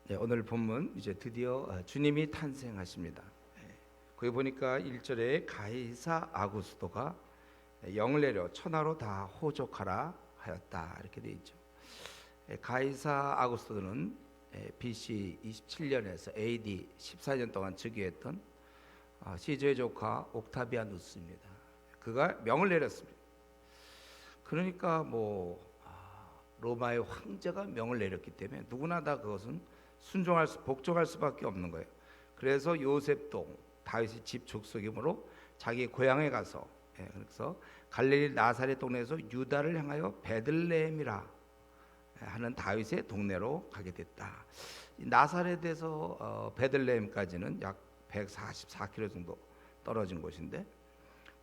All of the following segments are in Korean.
네, 오늘 본문 이제 드디어 주님이 탄생하십니다. 거기 보니까 1절에 가이사 아구스도가 영을 내려 천하로 다 호족하라 하였다 이렇게 되어 있죠. 가이사 아구스도는 BC 27년에서 AD 14년 동안 즉위했던 시저의 조카 옥타비아누스입니다. 그가 명을 내렸습니다. 그러니까 로마의 황제가 명을 내렸기 때문에 누구나 다 그것은 복종할 수밖에 없는 거예요. 그래서 요셉도 다윗의 집 족속이므로 자기 고향에 가서 그래서 갈릴리 나사렛 동네에서 유다를 향하여 베들레헴이라 하는 다윗의 동네로 가게 됐다. 나사렛에서 베들레헴까지는 약 144km 정도 떨어진 곳인데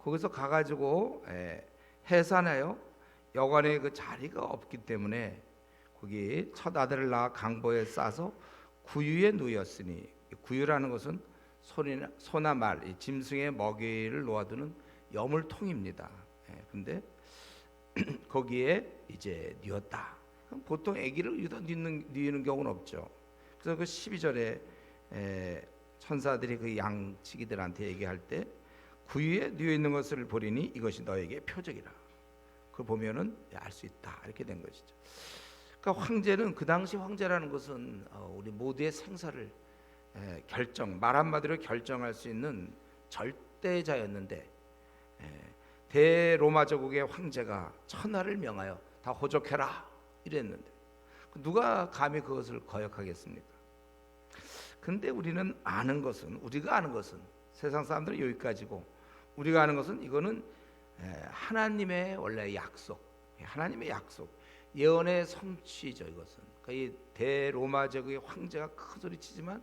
거기서 가가지고 해산하여 여관에 그 자리가 없기 때문에 거기 첫 아들을 낳아 강보에 싸서 구유에 누였으니, 구유라는 것은 소나 말, 짐승의 먹이를 놓아두는 여물통입니다. 근데 거기에 이제 누였다. 보통 아기를 유다 누이는 경우는 없죠. 그래서 그 12절에 천사들이 그 양치기들한테 얘기할 때 구유에 누여 있는 것을 보리니 이것이 너에게 표적이라. 그걸 보면은 알 수 있다 이렇게 된 것이죠. 그러니까 황제는 그 당시 황제라는 것은 우리 모두의 생사를 말 한마디로 결정할 수 있는 절대자였는데 대로마 제국의 황제가 천하를 명하여 다 호족해라 이랬는데 누가 감히 그것을 거역하겠습니까? 근데 우리가 아는 것은 세상 사람들은 여기까지고 우리가 아는 것은 이거는 하나님의 원래 약속, 하나님의 약속, 예언의 성취죠. 이것은 그러니까 이 대로마 제국의 황제가 큰 소리 치지만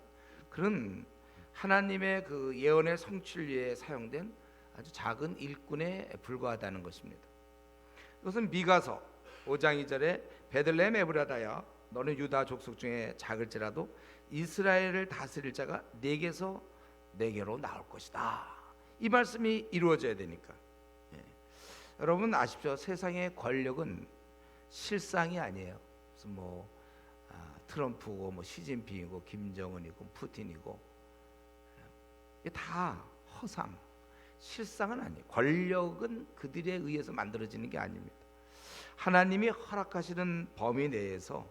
그런 하나님의 그 예언의 성취를 위해 사용된 아주 작은 일꾼에 불과하다는 것입니다. 이것은 미가서 5장 2절에 베들레헴 에브라다야 너는 유다 족속 중에 작을지라도 이스라엘을 다스릴 자가 네게서 네게로 나올 것이다. 이 말씀이 이루어져야 되니까. 여러분 아십시오. 세상의 권력은 실상이 아니에요. 무슨 트럼프고 시진핑이고 김정은이고 푸틴이고 이게 다 허상. 실상은 아니에요. 권력은 그들에 의해서 만들어지는 게 아닙니다. 하나님이 허락하시는 범위 내에서.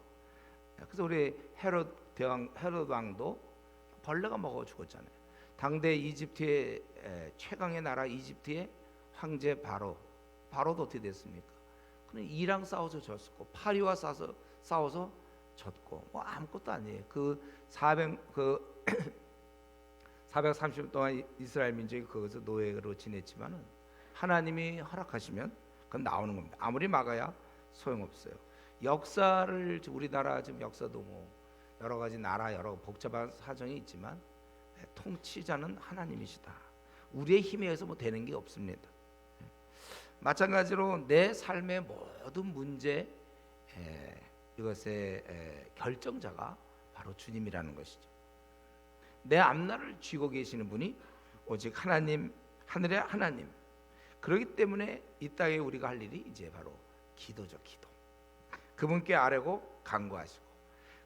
그래서 우리 헤롯 왕도 벌레가 먹어 죽었잖아요. 당대 이집트의 최강의 나라 이집트의 황제 바로도 어떻게 됐습니까? 그는 이랑 싸워서 졌고 파리와 싸워서 졌고 아무것도 아니에요. 그 430년 동안 이스라엘 민족이 거기서 노예로 지냈지만은 하나님이 허락하시면 그건 나오는 겁니다. 아무리 막아야 소용없어요. 역사를 우리나라 지금 역사도 여러 가지 나라 여러 복잡한 사정이 있지만 통치자는 하나님이시다. 우리의 힘에 의해서 되는 게 없습니다. 마찬가지로 내 삶의 모든 문제 이것의 결정자가 바로 주님이라는 것이죠. 내 앞날을 쥐고 계시는 분이 오직 하나님, 하늘의 하나님. 그렇기 때문에 이 땅에 우리가 할 일이 이제 바로 기도죠. 기도. 그분께 아뢰고 간구하시고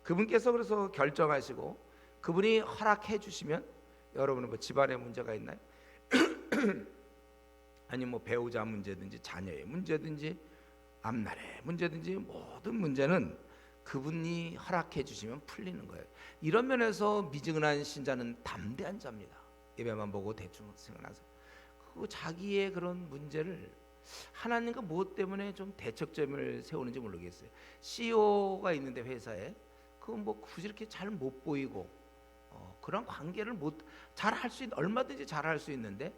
그분께서 그래서 결정하시고 그분이 허락해 주시면 여러분은 집안에 문제가 있나요? 아니 배우자 문제든지 자녀의 문제든지 앞날의 문제든지 모든 문제는 그분이 허락해 주시면 풀리는 거예요. 이런 면에서 미증한 신자는 담대한 자입니다. 예배만 보고 대충 생각나서 그 자기의 그런 문제를 하나님과 무엇 때문에 좀 대척점을 세우는지 모르겠어요. CEO가 있는데 회사에 굳이 이렇게 잘 못 보이고 그런 관계를 잘 할 수 얼마든지 잘 할 수 있는데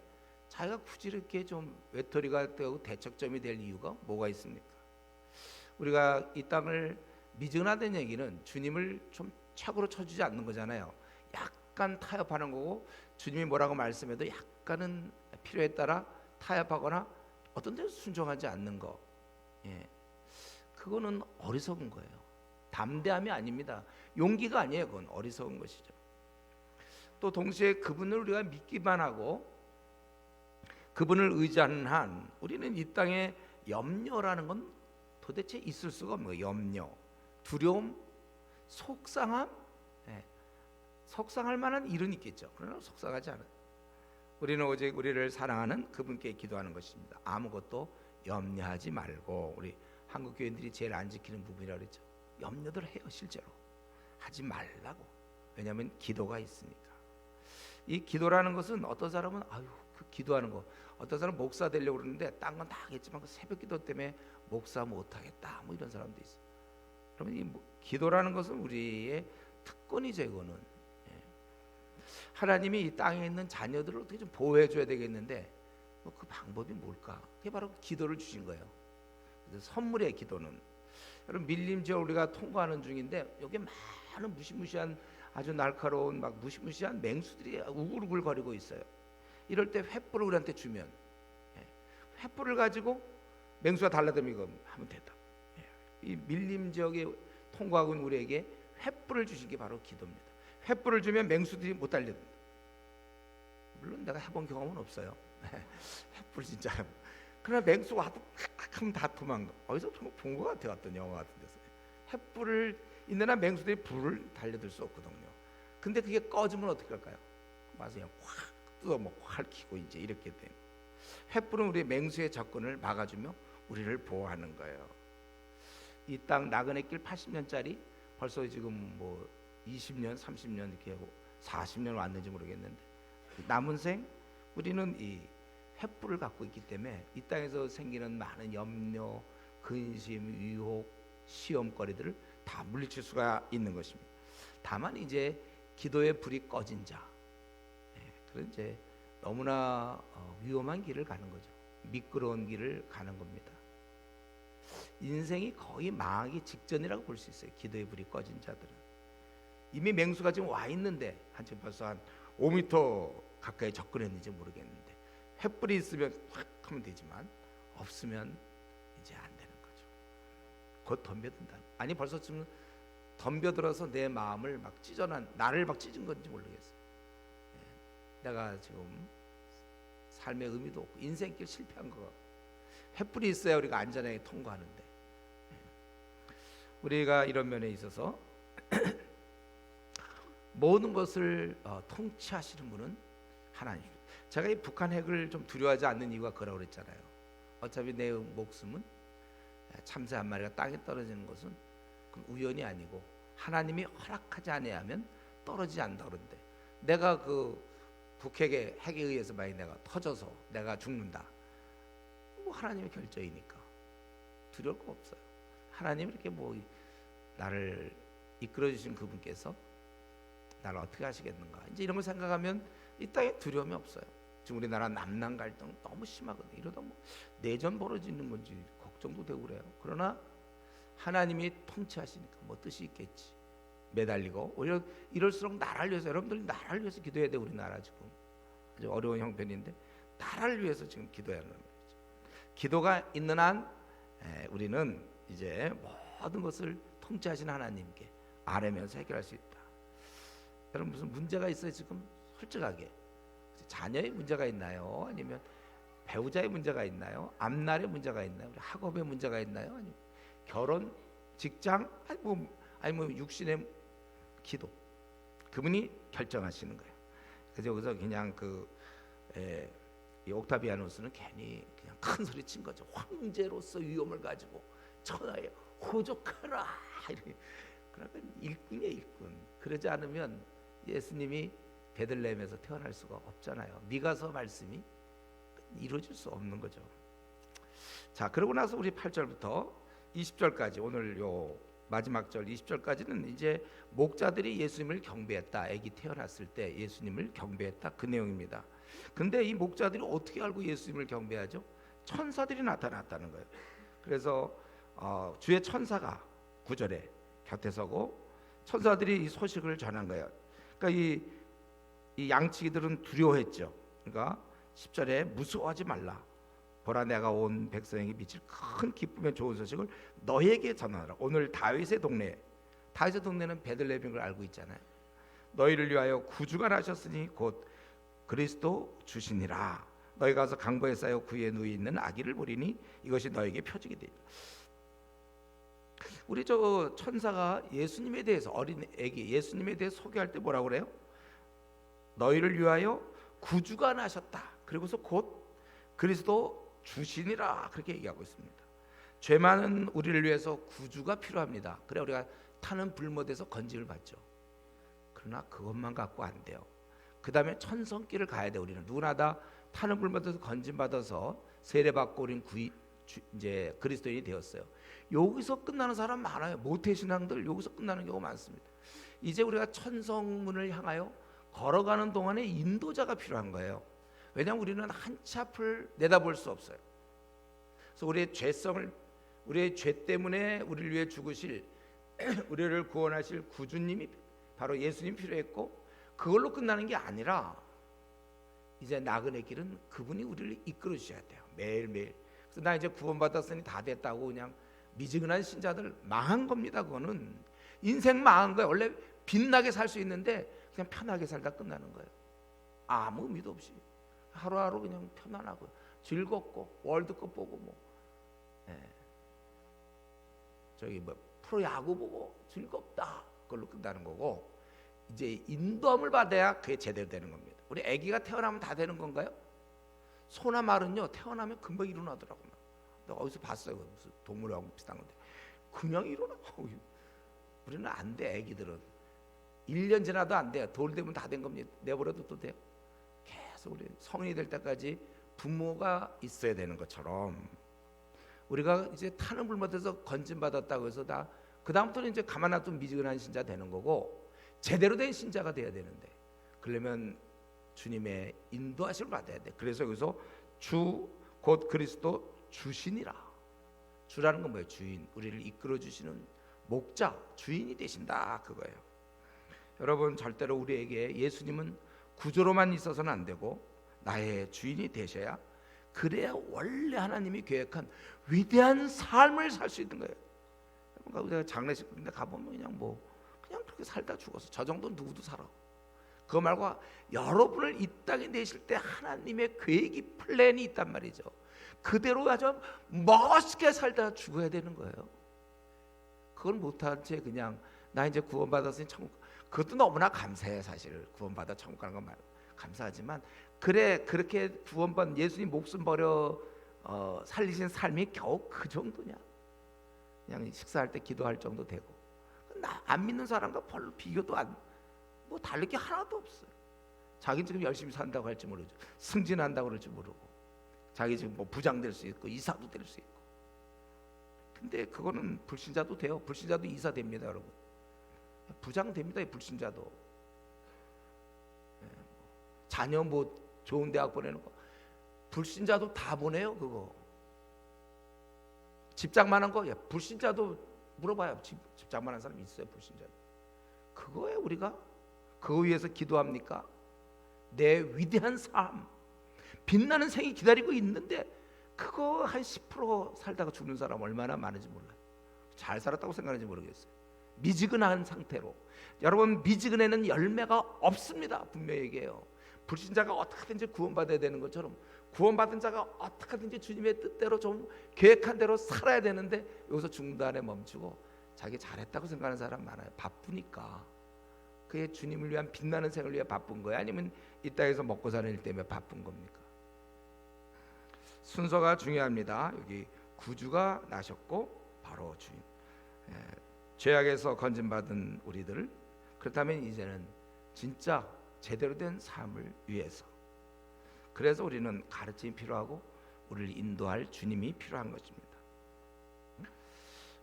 자기가 굳이 이렇게 좀 외톨이가 되고 대척점이 될 이유가 뭐가 있습니까? 우리가 이 땅을 미증하다는 얘기는 주님을 좀 착으로 쳐주지 않는 거잖아요. 약간 타협하는 거고 주님이 뭐라고 말씀해도 약간은 필요에 따라 타협하거나 어떤 데서 순종하지 않는 거. 그거는 어리석은 거예요. 담대함이 아닙니다. 용기가 아니에요. 그건 어리석은 것이죠. 또 동시에 그분을 우리가 믿기만 하고 그분을 의지하는 한 우리는 이 땅에 염려라는 건 도대체 있을 수가 없는 거예요. 염려, 두려움, 속상함, 속상할 만한 일은 있겠죠. 그러나 속상하지 않아요. 우리는 오직 우리를 사랑하는 그분께 기도하는 것입니다. 아무것도 염려하지 말고, 우리 한국 교인들이 제일 안 지키는 부분이라고 그랬죠. 염려들 해요. 실제로 하지 말라고. 왜냐하면 기도가 있으니까. 이 기도라는 것은 어떤 사람은 그 기도하는 거, 어떤 사람은 목사 되려고 그러는데 딴 건 다 하겠지만 그 새벽 기도 때문에 목사 못하겠다, 뭐 이런 사람도 있어요. 그러면 이 기도라는 것은 우리의 특권이죠. 이거는 하나님이 이 땅에 있는 자녀들을 어떻게 좀 보호해 줘야 되겠는데, 그 방법이 뭘까? 그게 바로 기도를 주신 거예요. 그래서 선물의 기도는, 여러분 밀림 지역 우리가 통과하는 중인데 여기 많은 무시무시한, 아주 날카로운 막 무시무시한 맹수들이 우글우글거리고 있어요. 이럴 때 횃불을 우리한테 주면, 횃불을 가지고 맹수가 달라들면 하면 된다. 이 밀림 지역에 통과하고 있는 우리에게 횃불을 주신 게 바로 기도입니다. 횃불을 주면 맹수들이 못 달려든다. 물론 내가 해본 경험은 없어요. 횃불 진짜. 그러나 맹수가 와도 하면 다 도망가. 어디서 본 것 같아, 어떤 영화 같은 데서. 횃불을 있는 한 맹수들이 불을 달려들 수 없거든요. 근데 그게 꺼지면 어떻게 할까요? 맞아요. 그냥 확 뜯어먹고 핥히고 이제 이렇게 돼요. 횃불은 우리 맹수의 접근을 막아주며 우리를 보호하는 거예요. 이 땅 나그네 길 80년짜리 벌써 지금 뭐 20년, 30년 이렇게 40년 왔는지 모르겠는데, 남은 생 우리는 이 횃불을 갖고 있기 때문에 이 땅에서 생기는 많은 염려, 근심, 유혹, 시험거리들을 다 물리칠 수가 있는 것입니다. 다만 이제 기도의 불이 꺼진 자, 그런 이제 너무나 위험한 길을 가는 거죠. 미끄러운 길을 가는 겁니다. 인생이 거의 망하기 직전이라고 볼 수 있어요. 기도의 불이 꺼진 자들은. 이미 맹수가 지금 와 있는데 한참 벌써 한 5m 가까이 접근했는지 모르겠는데, 횃불이 있으면 확 하면 되지만 없으면 이제 안 되는 거죠. 곧 덤벼든다. 아니 벌써 지금 덤벼들어서 내 마음을 막 나를 막 찢은 건지 모르겠어요. 내가 지금 삶의 의미도 없고 인생길 실패한 거. 횃불이 있어야 우리가 안전하게 통과하는데, 우리가 이런 면에 있어서 모든 것을 통치하시는 분은 하나님입니다. 제가 이 북한 핵을 좀 두려워하지 않는 이유가 그라고 그랬잖아요. 어차피 내 목숨은, 참새 한 마리가 땅에 떨어지는 것은 그건 우연이 아니고 하나님이 허락하지 아니하면 떨어지지 않는다 그러는데, 내가 그 북핵의 핵에 의해서 만약 내가 터져서 내가 죽는다, 뭐 하나님의 결정이니까 두려울 거 없어요. 하나님이 이렇게 뭐 나를 이끌어 주신 그분께서 나를 어떻게 하시겠는가, 이제 이런 걸 생각하면 이 땅에 두려움이 없어요. 지금 우리나라 남남 갈등 너무 심하거든요. 이러다 뭐 내전 벌어지는 건지 걱정도 되고 그래요. 그러나 하나님이 통치하시니까 뭐 뜻이 있겠지. 매달리고 오히려 이럴수록 나라를 위해서, 여러분들이 나라를 위해서 기도해야 돼. 우리나라 지금 아주 어려운 형편인데 나라를 위해서 지금 기도해야 하는 거죠. 기도가 있는 한 우리는 이제 모든 것을 통치하시는 하나님께 아뢰면서 해결할 수 있다. 여러분 무슨 문제가 있어요 지금? 솔직하게 자녀의 문제가 있나요? 아니면 배우자의 문제가 있나요? 앞날의 문제가 있나요? 학업의 문제가 있나요? 아니면 결혼, 직장, 아니 뭐 육신의 기도, 그분이 결정하시는 거예요. 그래서 여기서 그냥 이 옥타비아누스는 괜히 그냥 큰 소리 친 거죠. 황제로서 위엄을 가지고 천하에 호족하라. 그러니까 일꾼이에요, 일꾼. 그러지 않으면 예수님이 베들레헴에서 태어날 수가 없잖아요. 미가서 말씀이 이루어질 수 없는 거죠. 자, 그러고 나서 우리 8절부터 20절까지, 오늘 요 마지막 절 20절까지는 이제 목자들이 예수님을 경배했다. 아기 태어났을 때 예수님을 경배했다, 그 내용입니다. 근데 이 목자들이 어떻게 알고 예수님을 경배하죠? 천사들이 나타났다는 거예요. 그래서 주의 천사가 9절에 곁에 서고 천사들이 이 소식을 전한 거예요. 그러니까 이 양치기들은 두려워했죠. 그러니까 10절에 무서워하지 말라. 보라, 내가 온 백성에게 미칠 큰 기쁨의 좋은 소식을 너에게 전하라. 오늘 다윗의 동네는 베들레헴인 걸 알고 있잖아요. 너희를 위하여 구주가 나셨으니 곧 그리스도 주시니라. 너희 가서 강보에 쌓여 구에 누워 있는 아기를 보리니 이것이 너에게 표적이 되리라. 우리 저 천사가 예수님에 대해서, 어린 아기 예수님에 대해 소개할 때 뭐라고 그래요? 너희를 위하여 구주가 나셨다. 그리고서 곧 그리스도 주시니라 그렇게 얘기하고 있습니다. 죄 많은 우리를 위해서 구주가 필요합니다. 그래 우리가 타는 불못에서 건짐을 받죠. 그러나 그것만 갖고 안 돼요. 그 다음에 천성길을 가야 돼. 우리는 누구나 다 타는 불못에서 건짐 받아서 세례받고 우리는 이제 그리스도인이 되었어요. 여기서 끝나는 사람 많아요. 모태신앙들 여기서 끝나는 경우가 많습니다. 이제 우리가 천성문을 향하여 걸어가는 동안에 인도자가 필요한 거예요. 왜냐하면 우리는 한치 앞을 내다볼 수 없어요. 그래서 우리의 죄 때문에 우리를 위해 죽으실 우리를 구원하실 구주님이 바로 예수님 필요했고, 그걸로 끝나는 게 아니라 이제 나그네 길은 그분이 우리를 이끌어 주셔야 돼요. 매일매일. 그래서 나 이제 구원받았으니 다 됐다고 그냥 미지근한 신자들 망한 겁니다. 그거는 인생 망한 거예요. 원래 빛나게 살 수 있는데 그냥 편하게 살다 끝나는 거예요. 아무 의미도 없이 하루하루 그냥 편안하고 즐겁고 월드컵 보고 저기 프로야구 보고 즐겁다, 그걸로 끝나는 거고, 이제 인도함을 받아야 그게 제대로 되는 겁니다. 우리 아기가 태어나면 다 되는 건가요? 소나 말은요 태어나면 금방 일어나더라고요. 내가 어디서 봤어요. 무슨 동물하고 비슷한 건데 그냥 일어나. 우리는 안 돼. 아기들은 1년 지나도 안 돼요. 돌 되면 다 된 겁니다. 내버려도 또 돼요. 계속 우리 성인이 될 때까지 부모가 있어야 되는 것처럼 우리가 이제 타는 불못에서 건짐 받았다고 해서 다 그다음부터는 이제 가만 놔두면 미지근한 신자 되는 거고, 제대로 된 신자가 돼야 되는데, 그러면 주님의 인도하심을 받아야 돼. 그래서 여기서 주 곧 그리스도 주시니라. 주라는 건 뭐예요? 주인, 우리를 이끌어 주시는 목자, 주인이 되신다 그거예요. 여러분, 절대로 우리에게 예수님은 구조로만 있어서는 안 되고 나의 주인이 되셔야, 그래야 원래 하나님이 계획한 위대한 삶을 살 수 있는 거예요. 우리가 장례식인데 가보면 그냥 그렇게 살다 죽었어. 저 정도는 누구도 살아. 그거 말고 여러분을 이 땅에 내실 때 하나님의 계획이, 플랜이 있단 말이죠. 그대로 아주 멋있게 살다 죽어야 되는 거예요. 그걸 못한 채 그냥 나 이제 구원받았으니 천국, 그것도 너무나 감사해. 사실 구원받아 천국 가는 건 감사하지만, 그래 그렇게 구원받은 예수님 목숨 버려 살리신 삶이 겨우 그 정도냐? 그냥 식사할 때 기도할 정도 되고, 나 안 믿는 사람과 별로 비교도 다를 게 하나도 없어요. 자기 지금 열심히 산다고 할지 모르죠. 승진한다고 그럴지 모르고, 자기 지금 부장 될 수 있고 이사도 될 수 있고. 근데 그거는 불신자도 돼요. 불신자도 이사 됩니다, 여러분. 부장 됩니다, 불신자도. 자녀 좋은 대학 보내는 거 불신자도 다 보내요. 그거 집장만 한 거, 불신자도 물어봐요. 집장만 한 사람 있어요, 불신자. 그거에 우리가 그거 위해서 기도합니까? 내 위대한 삶, 빛나는 생이 기다리고 있는데 그거 한 10% 살다가 죽는 사람 얼마나 많은지 몰라요. 잘 살았다고 생각하는지 모르겠어요. 미지근한 상태로. 여러분, 미지근에는 열매가 없습니다. 분명히 얘기해요. 불신자가 어떻게든지 구원받아야 되는 것처럼 구원받은 자가 어떻게든지 주님의 뜻대로 좀 계획한 대로 살아야 되는데, 여기서 중단에 멈추고 자기 잘했다고 생각하는 사람 많아요. 바쁘니까. 그게 주님을 위한 빛나는 생을 위해 바쁜 거예요? 아니면 이 땅에서 먹고 사는 일 때문에 바쁜 겁니까? 순서가 중요합니다. 여기 구주가 나셨고 바로 주인, 죄악에서 건진받은 우리들, 그렇다면 이제는 진짜 제대로 된 삶을 위해서, 그래서 우리는 가르침이 필요하고 우리를 인도할 주님이 필요한 것입니다.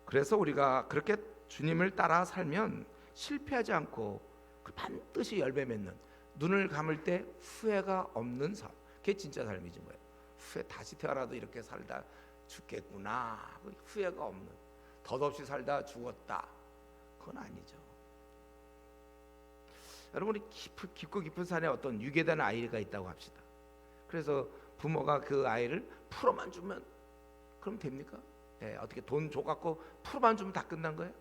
그래서 우리가 그렇게 주님을 따라 살면 실패하지 않고 반드시 열매 맺는, 눈을 감을 때 후회가 없는 삶, 그게 진짜 삶이지 뭐예요. 후회, 다시 태어나도 이렇게 살다 죽겠구나, 후회가 없는, 덧없이 살다 죽었다, 그건 아니죠. 여러분이 깊고 깊은 산에 어떤 유괴된 아이가 있다고 합시다. 그래서 부모가 그 아이를 풀어만 주면 그럼 됩니까? 어떻게 돈 줘갖고 풀어만 주면 다 끝난 거예요?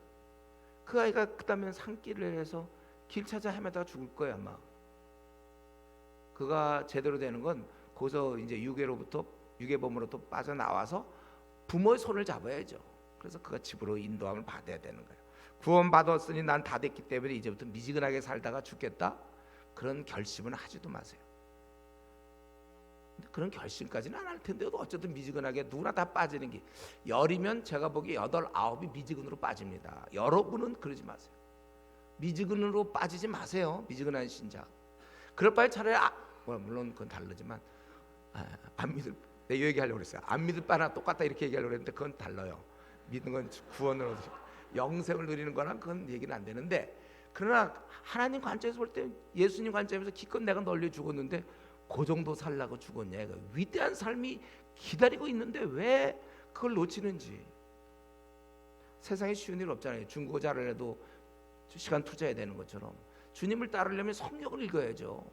그 아이가 그다음에 산길을 해서 길 찾아 헤매다가 죽을 거예요 아마. 그가 제대로 되는 건 거기서 이제 유괴범으로부터 빠져나와서 부모의 손을 잡아야죠. 그래서 그가 집으로 인도함을 받아야 되는 거예요. 구원받았으니 난 다 됐기 때문에 이제부터 미지근하게 살다가 죽겠다? 그런 결심은 하지도 마세요. 그런 결심까지는 안 할 텐데도 어쨌든 미지근하게 누구나 다 빠지는 게, 열이면 제가 보기에 8, 9이 미지근으로 빠집니다. 여러분은 그러지 마세요. 미지근으로 빠지지 마세요. 미지근한 신자. 그럴 바에 차라리 물론 그건 다르지만 안 믿을, 내 얘기하려고 그랬어요. 안 믿을 바나 똑같다 이렇게 얘기하려고 했는데 그건 달라요. 믿는 건 구원을 얻으시고 영생을 누리는 거랑 그건 얘기는 안 되는데, 그러나 하나님 관점에서 볼 때, 예수님 관점에서 기껏 내가 널리 죽었는데 그 정도 살라고 죽었냐. 위대한 삶이 기다리고 있는데 왜 그걸 놓치는지. 세상에 쉬운 일 없잖아요. 중국어 잘하려도 시간 투자해야 되는 것처럼 주님을 따르려면 성경을 읽어야죠.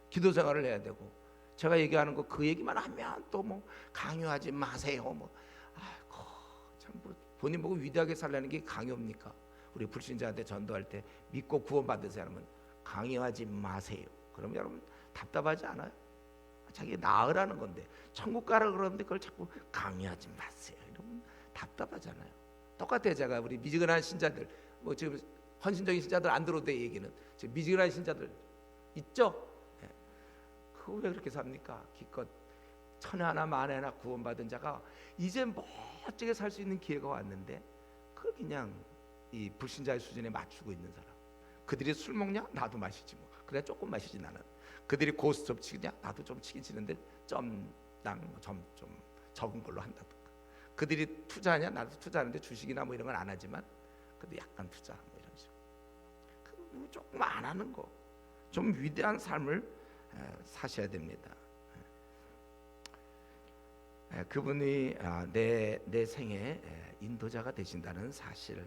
기도 생활을 해야 되고, 제가 얘기하는 거 그 얘기만 하면 또 뭐 강요하지 마세요. 아이고 참, 본인 보고 위대하게 살라는 게 강요입니까? 우리 불신자한테 전도할 때 믿고 구원받으세요 하면 강요하지 마세요. 그러면 여러분 답답하지 않아요? 자기 나으라는 건데, 천국 가라 그러는데 그걸 자꾸 강요하지 마세요. 이러면 답답하잖아요. 똑같아요. 제가 우리 미지근한 신자들, 뭐 지금 헌신적인 신자들 안 들어도 돼 얘기는, 지금 미지근한 신자들 있죠? 그거 왜 그렇게 삽니까? 기껏 천에 하나 만에 하나 구원받은 자가 이제 멋지게 살 수 있는 기회가 왔는데 그걸 그냥 이 불신자의 수준에 맞추고 있는 사람. 그들이 술 먹냐? 나도 마시지 뭐. 그래 조금 마시지 나는. 그들이 고스톱 치냐? 나도 좀 치긴 치는데 점당 좀 적은 걸로 한다든가. 그들이 투자하냐? 나도 투자하는데 주식이나 뭐 이런 건 안 하지만 그래도 약간 투자 뭐 이런 식으로. 뭐 조금 안 하는 거. 좀 위대한 삶을 사셔야 됩니다. 그분이 내 생애 인도자가 되신다는 사실.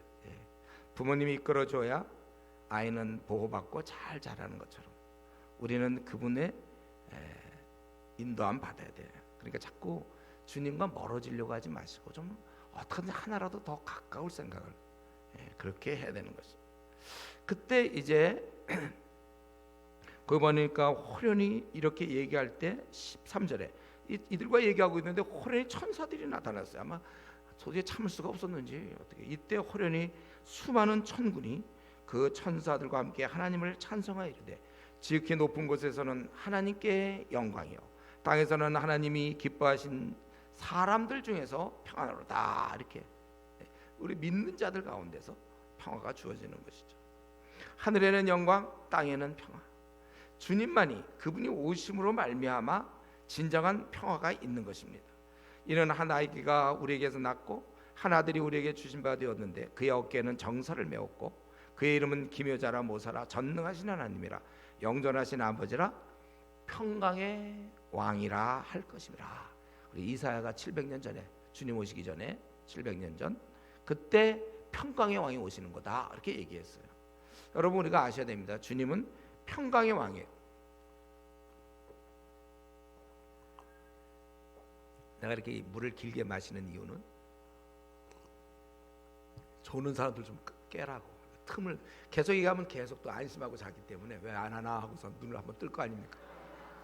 부모님이 이끌어줘야 아이는 보호받고 잘 자라는 것처럼 우리는 그분의 인도함 받아야 돼요. 그러니까 자꾸 주님과 멀어지려고 하지 마시고 좀 어떻게든 하나라도 더 가까울 생각을 그렇게 해야 되는 것이죠. 그때 이제 거기 보니까 호련히 이렇게 얘기할 때 13절에 이들과 얘기하고 있는데 호련히 천사들이 나타났어요. 아마 도저히 참을 수가 없었는지 어떻게 이때 호련히 수많은 천군이 그 천사들과 함께 하나님을 찬송하여 이르되 지극히 높은 곳에서는 하나님께 영광이요 땅에서는 하나님이 기뻐하신 사람들 중에서 평안으로다. 이렇게 우리 믿는 자들 가운데서 평화가 주어지는 것이죠. 하늘에는 영광, 땅에는 평화. 주님만이, 그분이 오심으로 말미암아 진정한 평화가 있는 것입니다. 이는 한 아기가 우리에게서 낳고 한 아들이 우리에게 주신 바 되었는데 그의 어깨에는 정사를 메었고 그의 이름은 기묘자라 모사라 전능하신 하나님이라 영존하신 아버지라 평강의 왕이라 할 것이라. 우리 이사야가 700년 전에, 주님 오시기 전에 700년 전, 그때 평강의 왕이 오시는 거다 이렇게 얘기했어요. 여러분 우리가 아셔야 됩니다. 주님은 평강의 왕이에요. 내가 이렇게 물을 길게 마시는 이유는 조는 사람들 좀 깨라고, 틈을 계속 얘기하면 계속 또 안심하고 자기 때문에 왜 안 하나 하고서 눈을 한번 뜰 거 아닙니까?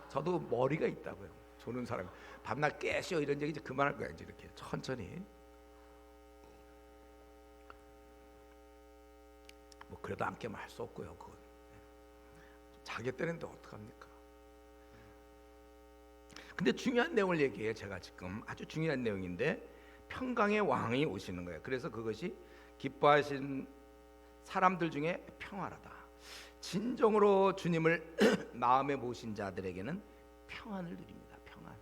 저도 머리가 있다고요. 조는 사람 밤낮 깨시오 이런 얘기 이제 그만할 거야. 이제 이렇게 천천히. 뭐 그래도 안 깨면 할 수 없고요. 그건 자기 때는데 어떡합니까? 근데 중요한 내용을 얘기해요. 제가 지금 아주 중요한 내용인데 평강의 왕이 오시는 거예요. 그래서 그것이 기뻐하신 사람들 중에 평화라다. 진정으로 주님을 마음에 모신 자들에게는 평안을 누립니다. 평안.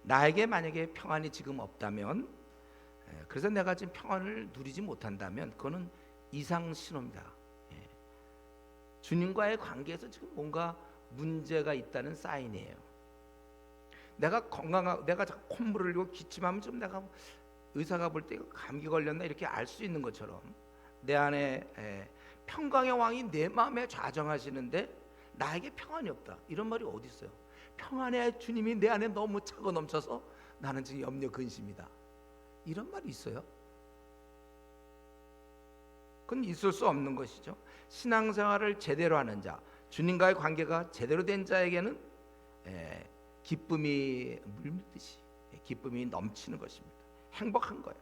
나에게 만약에 평안이 지금 없다면, 그래서 내가 지금 평안을 누리지 못한다면 그거는 이상 신호입니다. 주님과의 관계에서 지금 뭔가 문제가 있다는 사인이에요. 내가 건강하고 내가 자꾸 콧물을 흘리고 기침하면 좀 내가 의사가 볼 때 감기 걸렸나 이렇게 알 수 있는 것처럼 내 안에 평강의 왕이 내 마음에 좌정하시는데 나에게 평안이 없다. 이런 말이 어디 있어요? 평안의 주님이 내 안에 너무 차고 넘쳐서 나는 지금 염려 근심이다. 이런 말이 있어요? 그건 있을 수 없는 것이죠. 신앙생활을 제대로 하는 자, 주님과의 관계가 제대로 된 자에게는 기쁨이 물밀듯이 기쁨이 넘치는 것입니다. 행복한 거예요.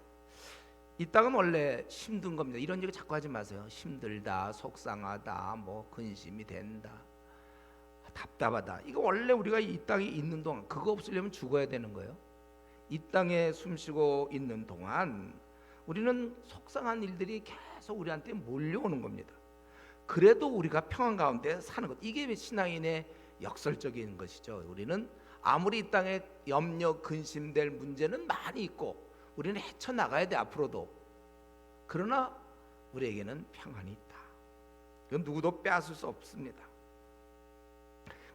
이 땅은 원래 힘든 겁니다. 이런 얘기 자꾸 하지 마세요. 힘들다, 속상하다, 뭐 근심이 된다, 답답하다. 이거 원래 우리가 이 땅에 있는 동안 그거 없으려면 죽어야 되는 거예요. 이 땅에 숨쉬고 있는 동안 우리는 속상한 일들이 계속 우리한테 몰려오는 겁니다. 그래도 우리가 평안 가운데 사는 것, 이게 신앙인의 역설적인 것이죠. 우리는 아무리 이 땅에 염려 근심될 문제는 많이 있고 우리는 헤쳐나가야 돼 앞으로도. 그러나 우리에게는 평안이 있다. 이건 누구도 빼앗을 수 없습니다.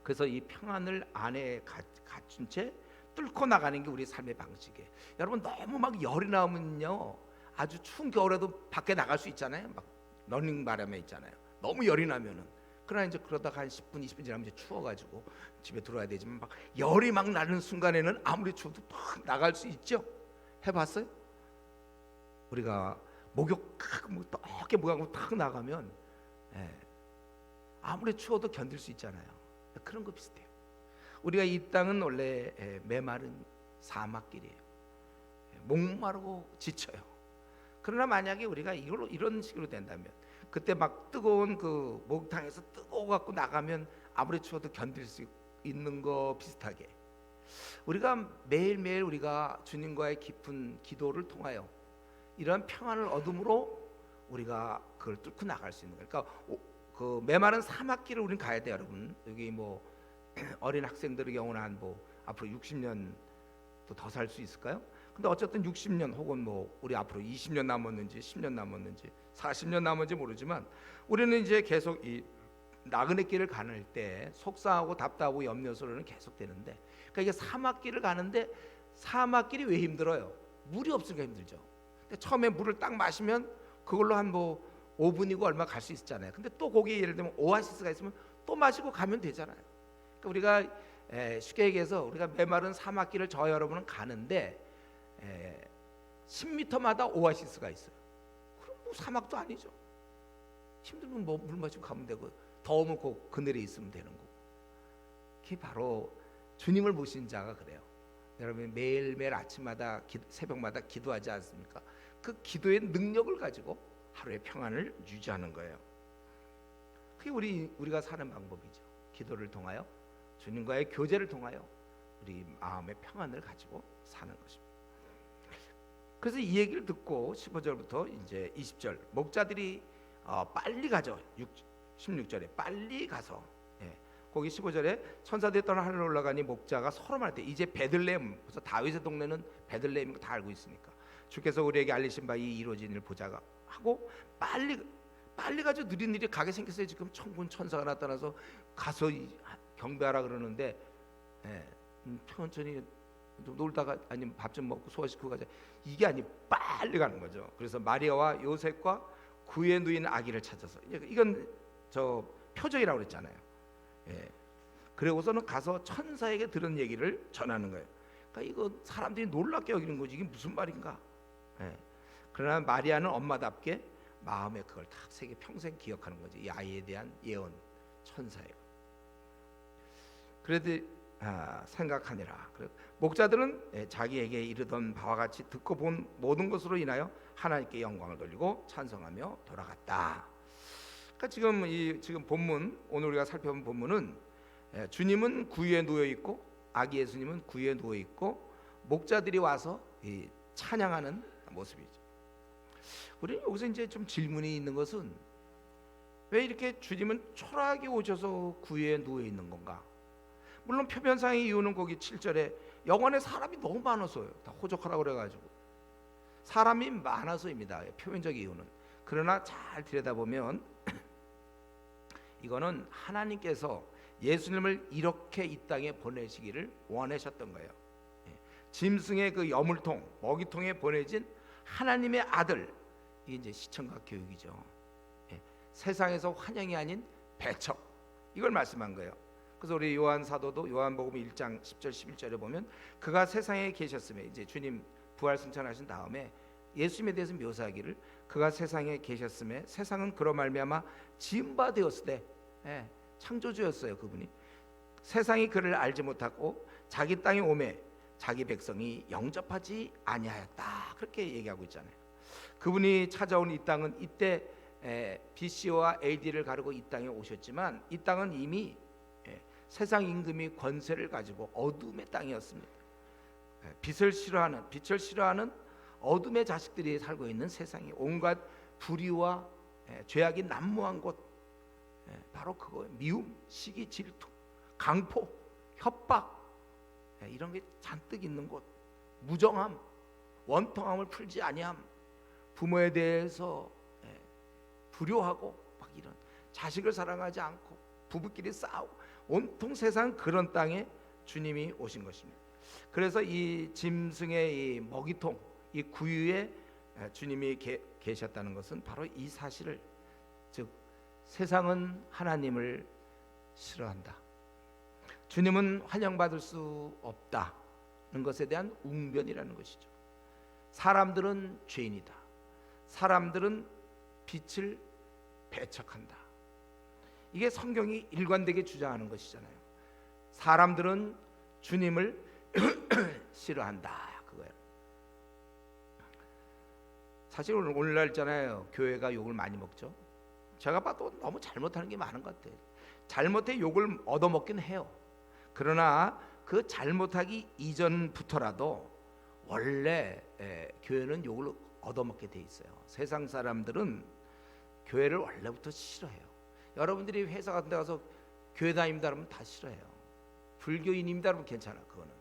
그래서 이 평안을 안에 갖춘 채 뚫고 나가는 게 우리 삶의 방식이에요. 여러분, 너무 막 열이 나면요, 아주 추운 겨울에도 밖에 나갈 수 있잖아요. 막 러닝 바람에 있잖아요. 너무 열이 나면은. 그러나 이제 그러다가 한 10분 20분 지나면 이제 추워가지고 집에 들어와야 되지만, 막 열이 막 나는 순간에는 아무리 추워도 팍 나갈 수 있죠. 해봤어요? 우리가 목욕 뭐 떡게 목욕하고 탁 나가면, 아무리 추워도 견딜 수 있잖아요. 그런 거 비슷해요. 우리가 이 땅은 원래 메마른 사막길이에요. 목마르고 지쳐요. 그러나 만약에 우리가 이런 식으로 된다면, 그때 막 뜨거운 그 목욕탕에서 뜨거워 갖고 나가면 아무리 추워도 견딜 수 있는 거 비슷하게, 우리가 매일매일 우리가 주님과의 깊은 기도를 통하여 이러한 평안을 얻음으로 우리가 그걸 뚫고 나갈 수 있는 거예요. 그러니까 그 메마른 사막길을 우리는 가야 돼요, 여러분. 여기 뭐 어린 학생들의 경우는 한 뭐 앞으로 60년 또 더 살 수 있을까요? 근데 어쨌든 60년 혹은 뭐 우리 앞으로 20년 남았는지 10년 남았는지 40년 남았는지 모르지만, 우리는 이제 계속 이 나그네 길을 가는 때 속상하고 답답하고 염려스러움은 계속 되는데, 그러니까 이게 사막길을 가는데, 사막길이 왜 힘들어요? 물이 없으니까 힘들죠. 근데 처음에 물을 딱 마시면 그걸로 한 뭐 5분이고 얼마 갈 수 있잖아요. 근데 또 거기에 예를 들면 오아시스가 있으면 또 마시고 가면 되잖아요. 그러니까 우리가 쉽게 얘기해서 우리가 메마른 사막길을 저 여러분은 가는데 10m마다 오아시스가 있어요. 그럼 뭐 사막도 아니죠. 힘들면 뭐 물 마시고 가면 되고, 더우면 꼭 그늘에 있으면 되는 거고. 그게 바로 주님을 모신 자가 그래요. 여러분 매일매일 아침마다 새벽마다 기도하지 않습니까? 그 기도의 능력을 가지고 하루의 평안을 유지하는 거예요. 그게 우리가 사는 방법이죠. 기도를 통하여, 주님과의 교제를 통하여 우리 마음의 평안을 가지고 사는 것입니다. 그래서 이 얘기를 듣고 15절부터 이제 20절, 목자들이 빨리 가죠. 16절에 빨리 가서, 거기 15절에 천사들이 떠나 하늘로 올라가니 목자가 서로 말할 때, 이제 베들레헴, 그래서 다윗의 동네는 베들레헴인 거 다 알고 있으니까, 주께서 우리에게 알리신 바 이 이루어진 일을 보자가 하고 빨리 가죠. 느릿느릿 가게 생겼어요. 지금 천군 천사가 나타나서 가서 경배하라 그러는데, 천천히 좀 놀다가 아니면 밥 좀 먹고 소화시키고 가자, 이게 아니고 빨리 가는 거죠. 그래서 마리아와 요셉과 그의 누인 아기를 찾아서, 이건 저 표적이라고 그랬잖아요. 그리고서는 가서 천사에게 들은 얘기를 전하는 거예요. 그러니까 이거 사람들이 놀랍게 여기는 거지, 이게 무슨 말인가. 그러나 마리아는 엄마답게 마음에 그걸 다 새겨 평생 기억하는 거지, 이 아이에 대한 예언, 천사예요. 그래도 생각하니라. 목자들은 자기에게 이르던 바와 같이 듣고 본 모든 것으로 인하여 하나님께 영광을 돌리고 찬송하며 돌아갔다. 그러니까 지금 본문, 오늘 우리가 살펴본 본문은 주님은 구유에 누워 있고 아기 예수님은 구유에 누워 있고 목자들이 와서 찬양하는 모습이죠. 우리는 여기서 이제 좀 질문이 있는 것은, 왜 이렇게 주님은 초라하게 오셔서 구유에 누워 있는 건가? 물론 표면상의 이유는 거기 7절에 영원에 사람이 너무 많아서요. 다 호적하라고 그래가지고 사람이 많아서입니다. 표면적 이유는. 그러나 잘 들여다보면 이거는 하나님께서 예수님을 이렇게 이 땅에 보내시기를 원하셨던 거예요. 짐승의 그 여물통, 먹이통에 보내진 하나님의 아들, 이게 이제 시청각 교육이죠. 세상에서 환영이 아닌 배척, 이걸 말씀한 거예요. 그래서 우리 요한 사도도 요한복음 1장 10절 11절에 보면, 그가 세상에 계셨음에, 이제 주님 부활 승천하신 다음에 예수님에 대해서 묘사하기를, 그가 세상에 계셨음에 세상은 그로 말미암아 지은 바 되었으되, 창조주였어요 그분이. 세상이 그를 알지 못하고 자기 땅에 오매 자기 백성이 영접하지 아니하였다, 그렇게 얘기하고 있잖아요. 그분이 찾아온 이 땅은 이때 BC와 AD를 가르고 이 땅에 오셨지만 이 땅은 이미 세상 임금이 권세를 가지고 어둠의 땅이었습니다. 빛을 싫어하는 어둠의 자식들이 살고 있는 세상이 온갖 불의와 죄악이 난무한 곳, 바로 그거예요. 미움, 시기, 질투, 강포, 협박, 이런 게 잔뜩 있는 곳, 무정함, 원통함을 풀지 아니함, 부모에 대해서 불효하고 막 이런, 자식을 사랑하지 않고 부부끼리 싸우고, 온통 세상 그런 땅에 주님이 오신 것입니다. 그래서 이 짐승의 이 먹이통, 이 구유에 주님이 계셨다는 것은 바로 이 사실을, 즉 세상은 하나님을 싫어한다, 주님은 환영받을 수 없다는 것에 대한 웅변이라는 것이죠. 사람들은 죄인이다, 사람들은 빛을 배척한다, 이게 성경이 일관되게 주장하는 것이잖아요. 사람들은 주님을 싫어한다, 그거예요. 사실 오늘날 있잖아요, 교회가 욕을 많이 먹죠. 제가 봐도 너무 잘못하는 게 많은 것 같아요. 잘못해 욕을 얻어먹긴 해요. 그러나 그 잘못하기 이전부터라도 원래 교회는 욕을 얻어먹게 돼 있어요. 세상 사람들은 교회를 원래부터 싫어해요. 여러분들이 회사 같은 데 가서 교회 다닙니다 그러면 다 싫어해요. 불교인입니다 그러면 괜찮아, 그거는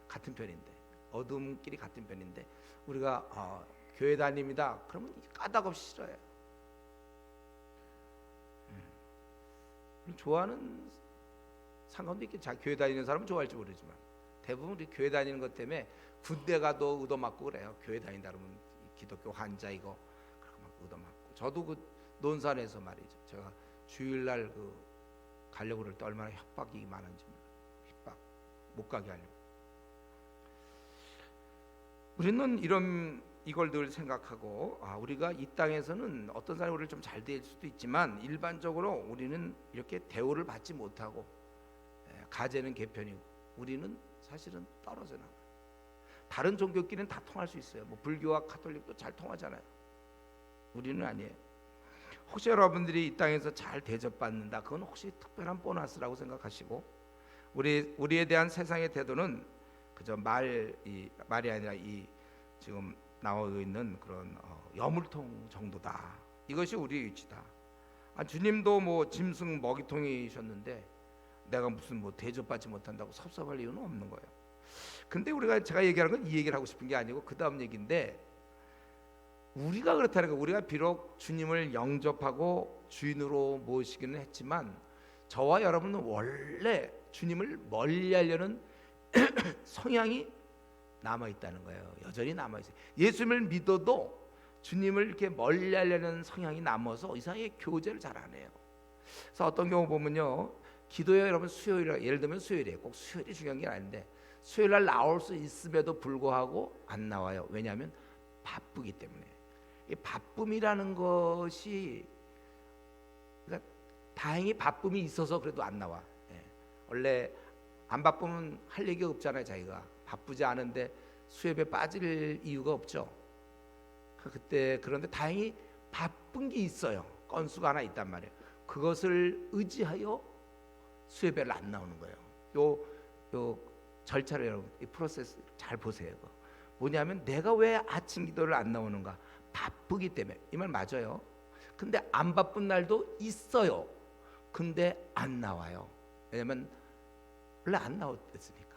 같은 편인데, 어둠끼리 같은 편인데, 우리가 교회 다닙니다 그러면 까닭없이 싫어해요. 좋아하는 상관도 있겠죠. 교회 다니는 사람은 좋아할지 모르지만 대부분 우리 교회 다니는 것 때문에 군대 가도 얻어맞고 그래요. 교회 다닌다 그러면 기독교 환자 이거 그렇게 막 얻어맞고. 저도 그 논산에서 말이죠, 제가 주일날 그 가려고 그럴 때 얼마나 협박이 많은지 몰라요. 협박 못 가게 하려고. 우리는 이걸 늘 생각하고, 우리가 이 땅에서는 어떤 사람이 우리를 좀 잘 대할 수도 있지만 일반적으로 우리는 이렇게 대우를 받지 못하고 가재는 개편이고 우리는 사실은 떨어져 나가요. 다른 종교끼리는 다 통할 수 있어요. 뭐 불교와 가톨릭도 잘 통하잖아요. 우리는 아니에요. 혹시 여러분들이 이 땅에서 잘 대접받는다, 그건 혹시 특별한 보너스라고 생각하시고, 우리에 대한 세상의 태도는 그저 말이 아니라 이 지금 나오고 있는 그런 여물통 정도다. 이것이 우리의 위치다. 주님도 뭐 짐승 먹이통이셨는데 내가 무슨 뭐 대접받지 못한다고 섭섭할 이유는 없는 거예요. 근데 제가 얘기하는 건 이 얘기를 하고 싶은 게 아니고 그 다음 얘기인데, 우리가 그렇다는 거, 우리가 비록 주님을 영접하고 주인으로 모시기는 했지만 저와 여러분은 원래 주님을 멀리하려는 성향이 남아있다는 거예요. 여전히 남아있어요. 예수님을 믿어도 주님을 이렇게 멀리하려는 성향이 남아서 이상하게 교제를 잘 안 해요. 그래서 어떤 경우 보면요, 기도에 여러분 수요일, 예를 들면 수요일이에요. 꼭 수요일이 중요한 게 아닌데 수요일날 나올 수 있음에도 불구하고 안 나와요. 왜냐하면 바쁘기 때문에. 이 바쁨이라는 것이, 그러니까 다행히 바쁨이 있어서 그래도 안 나와. 원래 안 바쁘면 할 얘기가 없잖아요. 자기가 바쁘지 않은데 수협에 빠질 이유가 없죠. 그런데 다행히 바쁜 게 있어요. 건수가 하나 있단 말이에요. 그것을 의지하여 수협에를 안 나오는 거예요. 요 절차를 여러분, 이 프로세스 잘 보세요. 뭐냐면 내가 왜 아침 기도를 안 나오는가? 바쁘기 때문에. 이 말 맞아요. 근데 안 바쁜 날도 있어요. 근데 안 나와요. 왜냐면 원래 안 나왔으니까.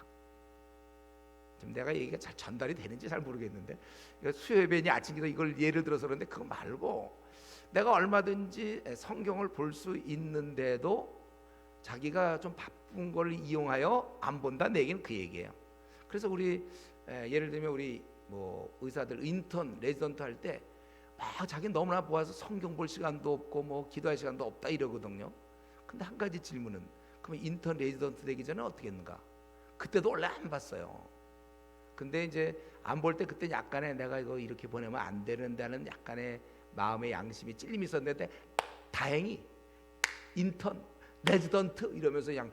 지금 내가 얘기가 잘 전달이 되는지 잘 모르겠는데, 수요예배니 아침 기도 이걸 예를 들어서 그런데 그거 말고 내가 얼마든지 성경을 볼 수 있는데도 자기가 좀 바쁜 걸 이용하여 안 본다, 내 얘기는 그 얘기예요. 그래서 우리 예를 들면 우리 뭐 의사들 인턴, 레지던트 할 때 막 자기 너무나 보아서 성경 볼 시간도 없고 뭐 기도할 시간도 없다 이러거든요. 근데 한 가지 질문은, 그러면 인턴, 레지던트 되기 전에 어떻게 했는가? 그때도 원래 안 봤어요. 근데 이제 안 볼 때 그때 약간의 내가 이거 이렇게 보내면 안 되는다는 약간의 마음의 양심이 찔림이 있었는데, 다행히 인턴, 레지던트 이러면서 그냥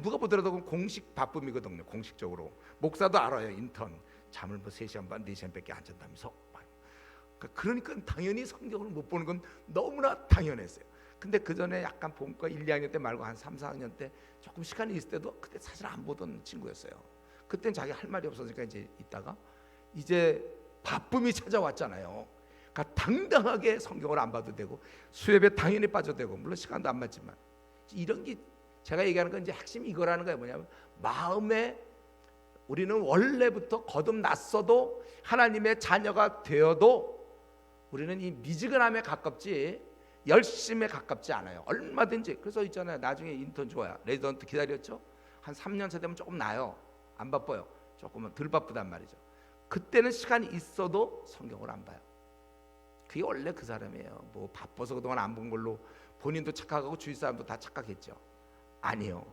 누가 보더라도 공식 바쁨이거든요. 공식적으로 목사도 알아요. 인턴 잠을 뭐 3시간 반 4시간밖에 안 잔다면서. 그러니까 당연히 성경을 못 보는 건 너무나 당연했어요. 근데 그 전에 약간 본과 1, 2학년 때 말고 한 3, 4학년 때 조금 시간이 있을 때도 그때 사실 안 보던 친구였어요. 그땐 자기 할 말이 없어지니까 이제 있다가 이제 바쁨이 찾아왔잖아요. 그러니까 당당하게 성경을 안 봐도 되고 수업에 당연히 빠져도 되고, 물론 시간도 안 맞지만 이런 게 제가 얘기하는 건 이제 핵심이 이거라는 거예요. 뭐냐면 마음에 우리는 원래부터 거듭났어도 하나님의 자녀가 되어도 우리는 이 미지근함에 가깝지 열심에 가깝지 않아요. 얼마든지. 그래서 있잖아요, 나중에 인턴 좋아요. 레지던트 기다렸죠. 한 3년 차 되면 조금 나아요. 안 바빠요. 조금은 덜 바쁘단 말이죠. 그때는 시간이 있어도 성경을 안 봐요. 그게 원래 그 사람이에요. 뭐 바빠서 그동안 안 본 걸로 본인도 착각하고 주위 사람도 다 착각했죠. 아니요.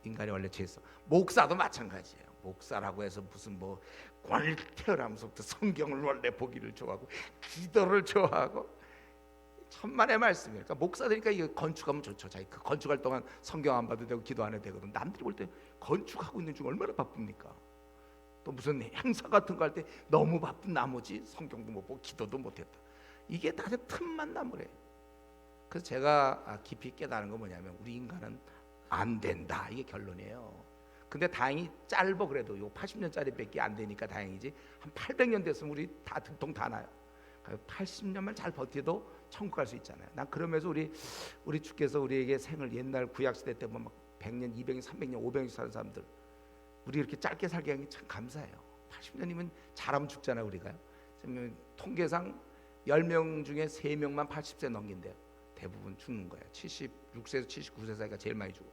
인간이 원래 죄있어. 목사도 마찬가지예요. 목사라고 해서 무슨 뭐 권을 태어나면서부터 성경을 원래 보기를 좋아하고 기도를 좋아하고 천만의 말씀이에요. 그러니까 목사 되니까 이거 건축하면 좋죠. 자기 그 건축할 동안 성경 안 봐도 되고 기도 안 해도 되거든. 남들이 볼 때 건축하고 있는 중 얼마나 바쁩니까? 또 무슨 행사 같은 거 할 때 너무 바쁜 나머지 성경도 못 보고 기도도 못했다. 이게 다들 틈만 나무래요. 그래서 제가 깊이 깨달은 건 뭐냐면 우리 인간은 안 된다, 이게 결론이에요. 근데 다행히 짧어. 그래도 요 80년짜리 밖에 안 되니까 다행이지. 한 800년 됐으면 우리 다 등통 다 나요. 80년만 잘 버텨도 천국 갈 수 있잖아요. 난 그러면서 우리 주께서 우리에게 생을 옛날 구약 시대 때 막 100년, 200년, 300년, 500년 사는 사람들 우리 이렇게 짧게 살게 한 게 참 감사해요. 80년이면 잘하면 죽잖아요. 우리가요. 통계상 10명 중에 3명만 80세 넘긴대요. 대부분 죽는 거예요. 76세에서 79세 사이가 제일 많이 죽어.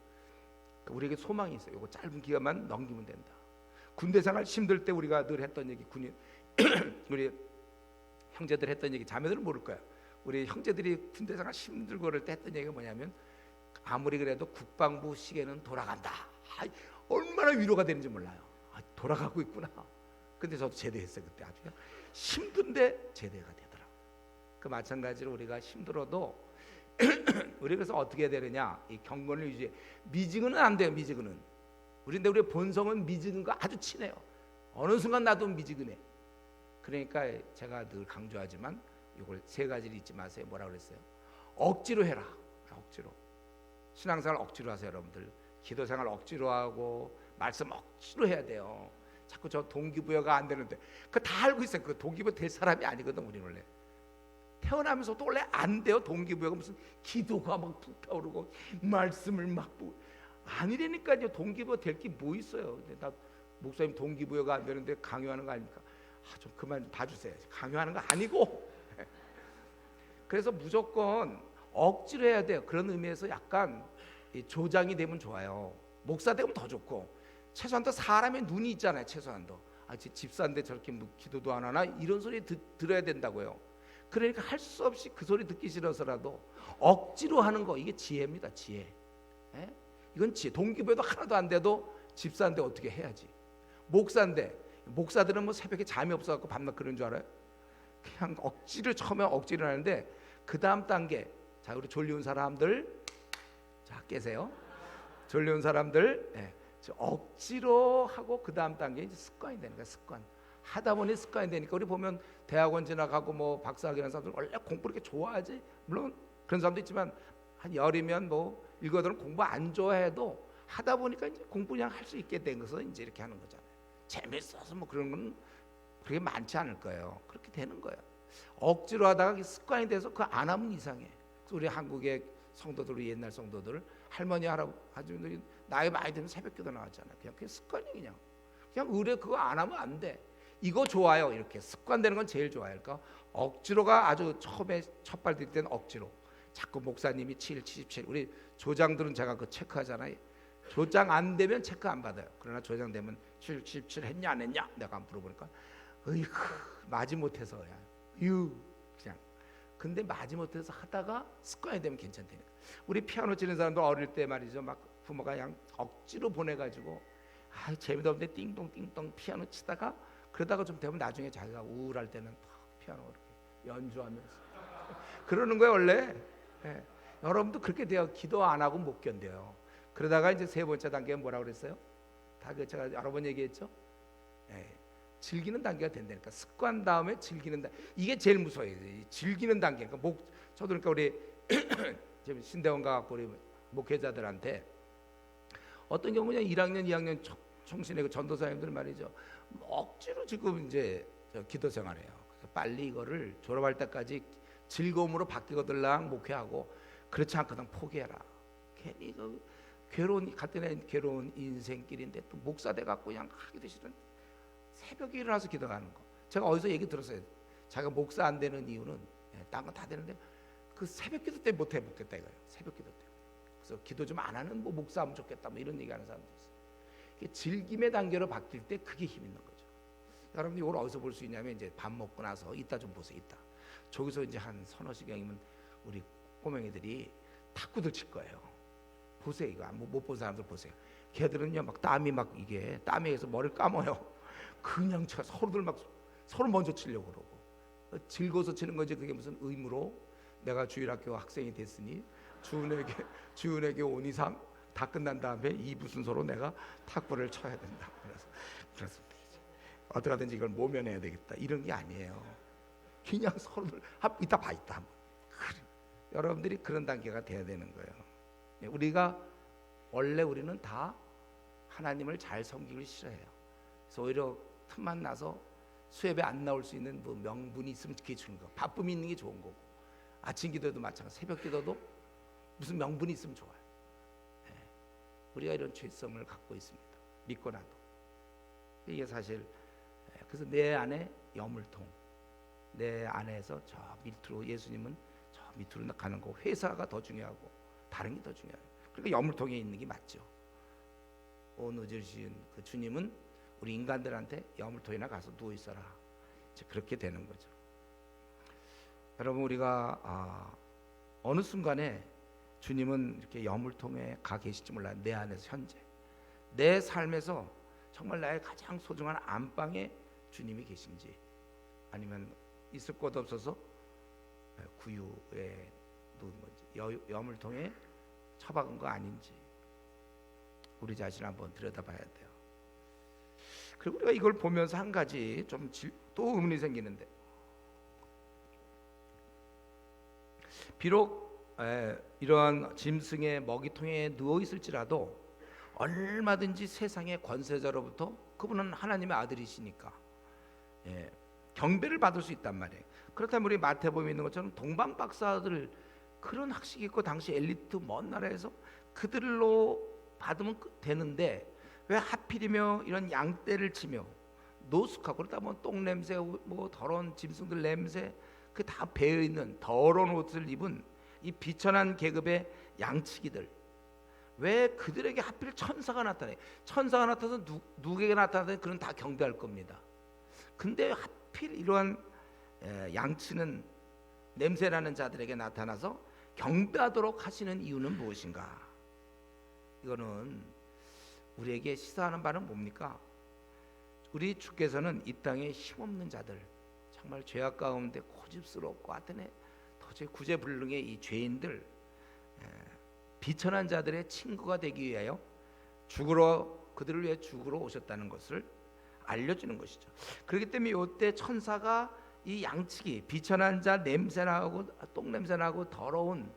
그러니까 우리에게 소망이 있어요. 이거 짧은 기간만 넘기면 된다. 군대 생활 힘들 때 우리가 늘 했던 얘기, 군인 우리 형제들 했던 얘기, 자매들은 모를 거야. 우리 형제들이 군대 생활 힘들고 그럴 때 했던 얘기가 뭐냐면 아무리 그래도 국방부 시계는 돌아간다. 얼마나 위로가 되는지 몰라요. 돌아가고 있구나. 근데 저도 제대했어요. 그때 아주 그냥 힘든데 제대가 되더라고. 그 마찬가지로 우리가 힘들어도 우리 그래서 어떻게 해야 되느냐, 이 경건을 유지해. 미지근은 안 돼요. 미지근은 우리인데 우리의 본성은 미지근과 아주 친해요. 어느 순간 나도 미지근해. 그러니까 제가 늘 강조하지만 이걸 세 가지를 잊지 마세요. 뭐라 그랬어요? 억지로 해라. 억지로. 신앙생활 억지로 하세요. 여러분들 기도생활 억지로 하고 말씀 억지로 해야 돼요. 자꾸 저 동기부여가 안 되는데 그거 다 알고 있어요. 그 동기부여 될 사람이 아니거든. 우리 원래 태어나면서도 원래 안 돼요. 동기부여가 무슨 기도가 막 불타오르고 말씀을 막 아니라니까요. 동기부여 될 게 뭐 있어요. 근데 나 목사님 동기부여가 안 되는데 강요하는 거 아닙니까? 좀 그만 봐주세요. 강요하는 거 아니고. 그래서 무조건 억지로 해야 돼요. 그런 의미에서 약간 조장이 되면 좋아요. 목사 되면 더 좋고, 최소한도 사람의 눈이 있잖아요. 최소한도 집사인데 저렇게 뭐 기도도 안 하나 이런 소리 들어야 된다고요. 그러니까 할 수 없이 그 소리 듣기 싫어서라도 억지로 하는 거, 이게 지혜입니다. 지혜. 에? 이건 지혜. 동기부여도 하나도 안 돼도 집사인데 어떻게 해야지. 목사들은 뭐 새벽에 잠이 없어갖고 밤낮 그런 줄 알아요? 그냥 억지를 처음에 억지를 하는데 그 다음 단계, 자 우리 졸려온 사람들, 자 깨세요. 졸려온 사람들, 억지로 하고 그 다음 단계 이제 습관이 되는 거야. 습관. 하다 보니 습관이 되니까 우리 보면 대학원 지나가고 뭐 박사학위하는 사람들 원래 공부 이렇게 좋아하지. 물론 그런 사람도 있지만 한 열이면 뭐 일거들은 공부 안 좋아해도 하다 보니까 이제 공부 그냥 할 수 있게 된 것은 이제 이렇게 하는 거잖아요. 재밌어서 뭐 그런 건 그렇게 많지 않을 거예요. 그렇게 되는 거예요. 억지로 하다가 습관이 돼서 그거 안 하면 이상해. 우리 한국의 성도들, 우리 옛날 성도들, 할머니 할아버지들이 나이 많이 되면 새벽기도 나왔잖아요. 그냥 습관이 그냥 의뢰 그거 안 하면 안 돼. 이거 좋아요. 이렇게 습관되는 건 제일 좋아요. 그러니까 억지로가 아주 처음에 첫발 들 때는 억지로. 자꾸 목사님이 7, 77. 우리 조장들은 제가 그 체크하잖아요. 조장 안 되면 체크 안 받아요. 그러나 조장 되면 7, 77 했냐 안 했냐 내가 물어보니까 어이구 마지못해서 그냥 근데 마지못해서 하다가 습관이 되면 괜찮다니까. 우리 피아노 치는 사람도 어릴 때 말이죠. 막 부모가 그냥 억지로 보내가지고 재미도 없는데 띵동띵동 피아노 치다가 그러다가 좀 되면 나중에 자기가 우울할 때는 피아노 이렇게 연주하면서 그러는 거예요 원래. 여러분도 그렇게 돼요. 기도 안 하고 못 견뎌요. 그러다가 이제 세 번째 단계는 뭐라고 그랬어요? 다 제가 여러 번 얘기했죠. 즐기는 단계가 된다니까. 습관 다음에 즐기는 이게 제일 무서워요. 즐기는 단계. 그러니까 저도 그러니까 우리 지금 신대원 과 우리 목회자들한테 어떤 경우는 1학년, 2학년 총신의 그 전도사님들 말이죠. 억지로 지금 이제 기도 생활해요. 그래서 빨리 이거를 졸업할 때까지 즐거움으로 바뀌거들랑 목회하고, 그렇지 않거든 포기해라. 괜히 그 괴로운 인생길인데 또 목사 돼 갖고 그냥 하기도 싫은, 새벽에 일어나서 기도하는 거. 제가 어디서 얘기 들었어요. 자기가 목사 안 되는 이유는 딴 건 다 되는데 그 새벽 기도 때 못 해먹겠다 이거예요. 새벽 기도 때. 그래서 기도 좀 안 하는 뭐 목사하면 좋겠다 뭐 이런 얘기하는 사람도 있어요. 이게 즐김의 단계로 바뀔 때 그게 힘 있는 거죠. 여러분들 이걸 어디서 볼 수 있냐면 이제 밥 먹고 나서 이따 좀 보세요. 이따 저기서 이제 한 서너 시경이면 우리 꼬맹이들이 탁구들 칠 거예요. 보세요. 이거 못 본 사람들 보세요. 걔들은요 막 땀이 막 이게 땀에 의해서 머리를 감아요. 그냥 서로들 막 서로 먼저 치려고 그러고, 즐거워서 치는 거지. 그게 무슨 의무로 내가 주일학교 학생이 됐으니 주은에게 온 이상 다 끝난 다음에 2부 순서로 내가 탁구를 쳐야 된다. 그래서 어떻게 하든지 이걸 모면해야 되겠다 이런 게 아니에요. 그냥 서로들 이따 봐 있다. 여러분들이 그런 단계가 돼야 되는 거예요. 우리가 원래 우리는 다 하나님을 잘 섬기기를 싫어해요. 그래서 오히려 틈만 나서 수협에 안 나올 수 있는 뭐 명분이 있으면 그게 좋은 거, 바쁨이 있는 게 좋은 거고, 아침 기도도 마찬가지, 새벽 기도도 무슨 명분이 있으면 좋아요. 우리가 이런 죄성을 갖고 있습니다. 믿거나도. 이게 사실 그래서 내 안에 여물통, 내 안에서 저 밑으로, 예수님은 저 밑으로 가는 거, 회사가 더 중요하고 다른 게 더 중요해요. 그러니까 여물통에 있는 게 맞죠. 오누주신 그 주님은 우리 인간들한테 여물통이나 가서 누워 있어라. 이제 그렇게 되는 거죠. 여러분 우리가 어느 순간에 주님은 이렇게 여물통에 가 계실지 몰라요. 내 안에서 현재 내 삶에서 정말 나의 가장 소중한 안방에 주님이 계신지, 아니면 있을 곳 없어서 구유에 누운 건지, 여물통에 처박은 거 아닌지 우리 자신을 한번 들여다봐야 돼요. 그리고 우리가 이걸 보면서 한 가지 좀 또 의문이 생기는데, 비록 이러한 짐승의 먹이통에 누워 있을지라도 얼마든지 세상의 권세자로부터, 그분은 하나님의 아들이시니까 경배를 받을 수 있단 말이에요. 그렇다면 우리 마태복음에 있는 것처럼 동방 박사들, 그런 학식이 있고 당시 엘리트 먼 나라에서 그들로 받으면 되는데, 왜 하필이며 이런 양떼를 치며 노숙하고, 그러다 보면 똥 냄새, 뭐 더러운 짐승들 냄새, 그 다 배어 있는 더러운 옷을 입은 이 비천한 계급의 양치기들, 왜 그들에게 하필 천사가 나타나요? 천사가 나타나서 누구에게 나타나든 그는 다 경배할 겁니다. 근데 하필 이러한 양치는 냄새나는 자들에게 나타나서 경배하도록 하시는 이유는 무엇인가? 이거는 우리에게 시사하는 바는 뭡니까? 우리 주께서는 이 땅에 힘없는 자들, 정말 죄악 가운데 고집스럽고 하여튼 도저히 구제불능의 이 죄인들, 비천한 자들의 친구가 되기 위하여 그들을 위해 죽으러 오셨다는 것을 알려주는 것이죠. 그렇기 때문에 이때 천사가 이 양치기, 비천한 자 냄새나고 똥 냄새나고 더러운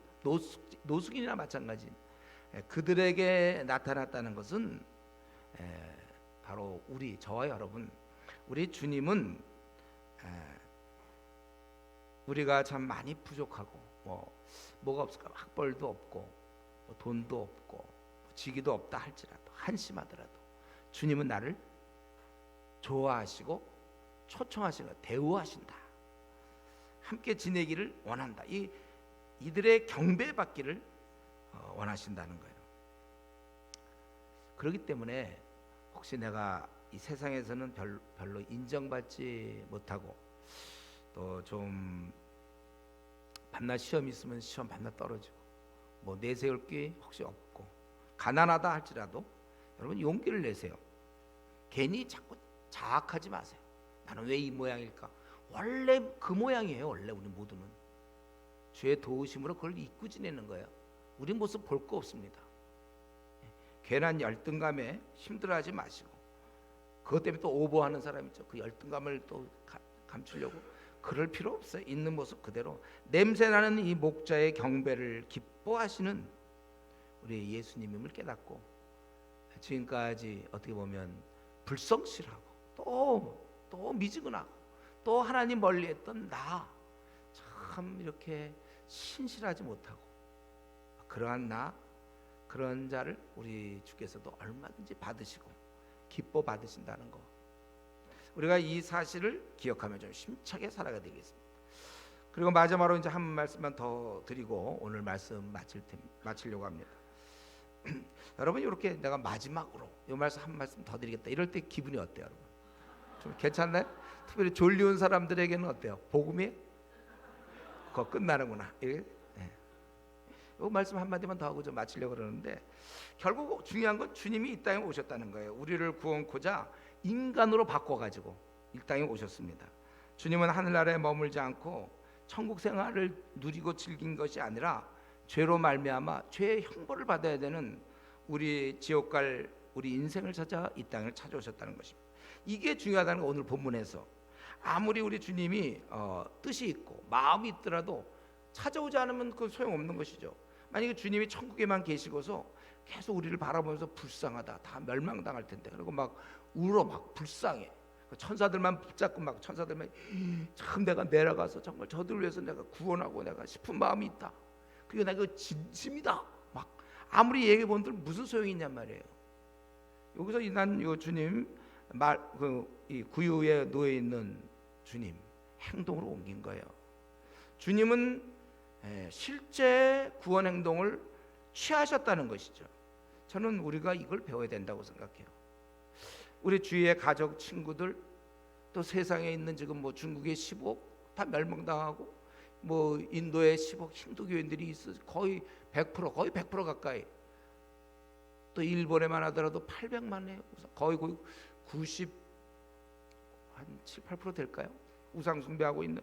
노숙인이나 마찬가지 그들에게 나타났다는 것은 바로 저와 여러분, 우리 주님은 우리가 참 많이 부족하고 뭐가 없을까? 학벌도 없고 돈도 없고 직위도 없다 할지라도, 한심하더라도 주님은 나를 좋아하시고 초청하시고 대우하신다. 함께 지내기를 원한다. 이들의 경배받기를 원하신다는 거예요. 그렇기 때문에 혹시 내가 이 세상에서는 별로 인정받지 못하고, 또 좀 밤낮 시험 있으면 시험 밤낮 떨어지고, 뭐 내세울 게 혹시 없고 가난하다 할지라도 여러분 용기를 내세요. 괜히 자꾸 자학하지 마세요. 나는 왜 이 모양일까? 원래 그 모양이에요. 원래 우리 모두는 주의 도우심으로 그걸 잊고 지내는 거예요. 우리 모습 볼 거 없습니다. 괜한 열등감에 힘들어하지 마시고, 그것 때문에 또 오버하는 사람 있죠. 그 열등감을 또 감추려고. 그럴 필요 없어요. 있는 모습 그대로. 냄새나는 이 목자의 경배를 기뻐하시는 우리 예수님임을 깨닫고, 지금까지 어떻게 보면 불성실하고 또 미지근하고 또 하나님 멀리했던 나 참 이렇게 신실하지 못하고, 그러한 나, 그런 자를 우리 주께서도 얼마든지 받으시고 기뻐 받으신다는 거, 우리가 이 사실을 기억하며 좀 심차게 살아가야 되겠습니다. 그리고 마지막으로 이제 한 말씀만 더 드리고 오늘 말씀 마치려고 합니다. 여러분, 이렇게 내가 마지막으로 이 말씀 한 말씀 더 드리겠다 이럴 때 기분이 어때요, 여러분? 좀 괜찮나요? 특별히 졸리운 사람들에게는 어때요? 복음이 그거 끝나는구나. 이 말씀 한마디만 더 하고 좀 마치려고 그러는데, 결국 중요한 건 주님이 이 땅에 오셨다는 거예요. 우리를 구원코자 인간으로 바꿔가지고 이 땅에 오셨습니다. 주님은 하늘나라에 머물지 않고 천국 생활을 누리고 즐긴 것이 아니라 죄로 말미암아 죄의 형벌을 받아야 되는 우리 지옥 갈 우리 인생을 찾아 이 땅을 찾아오셨다는 것입니다. 이게 중요하다는 거 오늘 본문에서. 아무리 우리 주님이 뜻이 있고 마음이 있더라도 찾아오지 않으면 그 소용없는 것이죠. 만약에 주님이 천국에만 계시고서 계속 우리를 바라보면서 불쌍하다, 다 멸망당할 텐데, 그리고 막 울어, 막 불쌍해, 천사들만 붙잡고 막 천사들만 참 내가 내려가서 정말 저들을 위해서 내가 구원하고 내가 싶은 마음이 있다, 그게 내가 진심이다, 막 아무리 얘기해 본들 무슨 소용이 있냔 말이에요. 여기서 난 요 주님 이 구유에 놓여 있는 주님 행동으로 옮긴 거예요. 주님은 실제 구원 행동을 취하셨다는 것이죠. 저는 우리가 이걸 배워야 된다고 생각해요. 우리 주위의 가족, 친구들, 또 세상에 있는 지금 뭐 중국의 10억 다 멸망당하고, 뭐 인도의 10억 힌두교인들이 있어 거의 100% 가까이, 또 일본에만 하더라도 800만에 거의 90 한 7, 8% 될까요? 우상 숭배하고 있는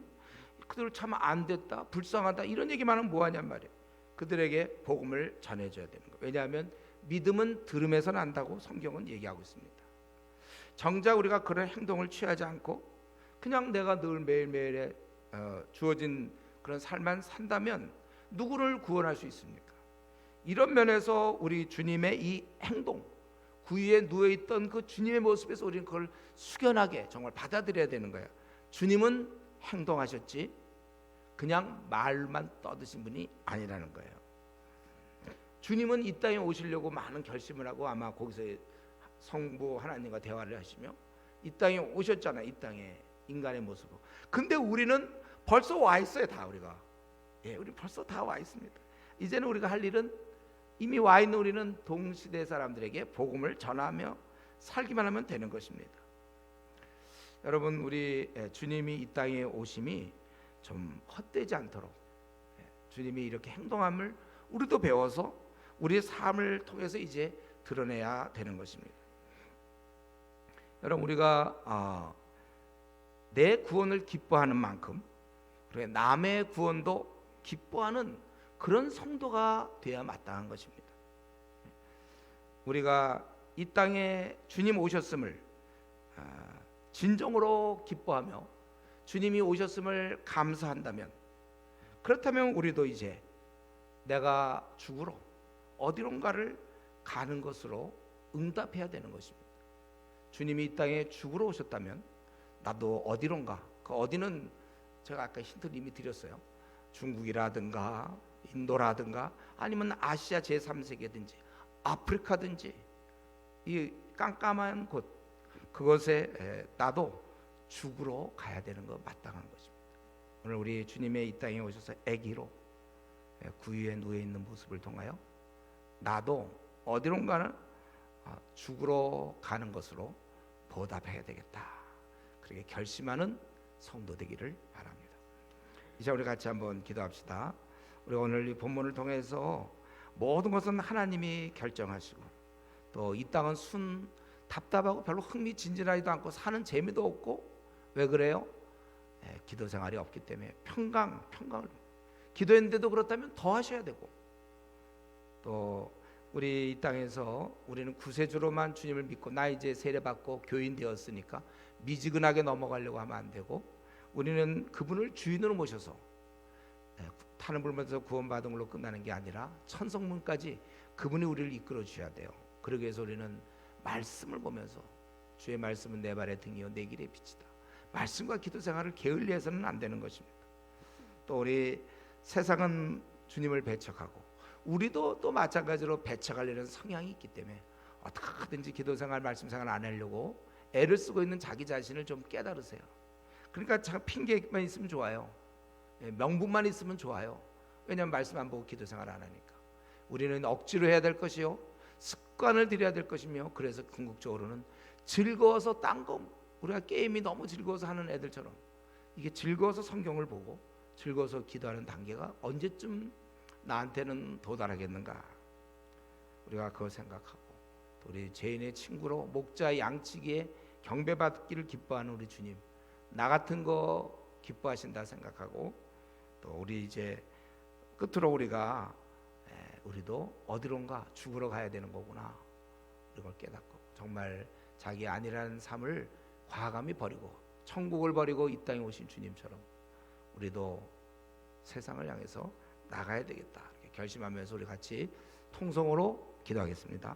그들 참 안 됐다, 불쌍하다 이런 얘기만 하면 뭐하냔 말이에요. 그들에게 복음을 전해줘야 되는 거예요. 왜냐하면 믿음은 들음에서 난다고 성경은 얘기하고 있습니다. 정작 우리가 그런 행동을 취하지 않고 그냥 내가 늘 매일매일에 주어진 그런 삶만 산다면 누구를 구원할 수 있습니까? 이런 면에서 우리 주님의 이 행동, 구유에 누워있던 그 주님의 모습에서 우리는 그걸 숙연하게 정말 받아들여야 되는 거예요. 주님은 행동하셨지 그냥 말만 떠드신 분이 아니라는 거예요. 주님은 이 땅에 오시려고 많은 결심을 하고 아마 거기서 성부 하나님과 대화를 하시며 이 땅에 오셨잖아요. 이 땅에 인간의 모습으로. 근데 우리는 벌써 와 있어요. 다 우리가. 우리 벌써 다 와 있습니다. 이제는 우리가 할 일은, 이미 와 있는 우리는 동시대 사람들에게 복음을 전하며 살기만 하면 되는 것입니다. 여러분, 우리 주님이 이 땅에 오심이 좀 헛되지 않도록 주님이 이렇게 행동함을 우리도 배워서 우리의 삶을 통해서 이제 드러내야 되는 것입니다. 여러분, 우리가 내 구원을 기뻐하는 만큼 그리고 남의 구원도 기뻐하는 그런 성도가 되어야 마땅한 것입니다. 우리가 이 땅에 주님 오셨음을 진정으로 기뻐하며 주님이 오셨음을 감사한다면, 그렇다면 우리도 이제 내가 죽으러 어디론가를 가는 것으로 응답해야 되는 것입니다. 주님이 이 땅에 죽으러 오셨다면 나도 어디론가, 그 어디는 제가 아까 힌트를 이미 드렸어요. 중국이라든가 인도라든가 아니면 아시아 제3세계든지 아프리카든지 이 깜깜한 곳, 그것에 나도 죽으러 가야 되는 거 마땅한 것입니다. 오늘 우리 주님의 이 땅에 오셔서 아기로 구유에 누워 있는 모습을 통하여 나도 어디론가는 죽으러 가는 것으로 보답해야 되겠다, 그렇게 결심하는 성도 되기를 바랍니다. 이제 우리 같이 한번 기도합시다. 우리 오늘 이 본문을 통해서 모든 것은 하나님이 결정하시고, 또 이 땅은 답답하고 별로 흥미진진하지도 않고 사는 재미도 없고, 왜 그래요? 기도 생활이 없기 때문에 평강을 기도했는데도 그렇다면 더 하셔야 되고, 또 우리 이 땅에서 우리는 구세주로만 주님을 믿고 나 이제 세례받고 교인 되었으니까 미지근하게 넘어가려고 하면 안 되고, 우리는 그분을 주인으로 모셔서 타는 불면서 구원받은 걸로 끝나는 게 아니라 천성문까지 그분이 우리를 이끌어 주셔야 돼요. 그러기 위해서 우리는 말씀을 보면서, 주의 말씀은 내 발의 등이요 내 길의 빛이다, 말씀과 기도 생활을 게을리해서는 안 되는 것입니다. 또 우리 세상은 주님을 배척하고 우리도 또 마찬가지로 배척하려는 성향이 있기 때문에 어떻게든지 기도 생활, 말씀 생활 안 하려고 애를 쓰고 있는 자기 자신을 좀 깨달으세요. 그러니까 참 핑계만 있으면 좋아요. 명분만 있으면 좋아요. 왜냐하면 말씀 안 보고 기도 생활 안 하니까. 우리는 억지로 해야 될 것이요, 습관을 들여야 될 것이며, 그래서 궁극적으로는 즐거워서 딴 거, 우리가 게임이 너무 즐거워서 하는 애들처럼 이게 즐거워서 성경을 보고 즐거워서 기도하는 단계가 언제쯤 나한테는 도달하겠는가. 우리가 그걸 생각하고, 또 우리 죄인의 친구로 목자 양치기에 경배받기를 기뻐하는 우리 주님, 나 같은 거 기뻐하신다 생각하고, 또 우리 이제 끝으로 우리가 우리도 어디론가 죽으러 가야 되는 거구나, 이걸 깨닫고 정말 자기 아니라는 삶을 과감히 버리고 천국을 버리고 이 땅에 오신 주님처럼 우리도 세상을 향해서 나가야 되겠다, 이렇게 결심하면서 우리 같이 통성으로 기도하겠습니다.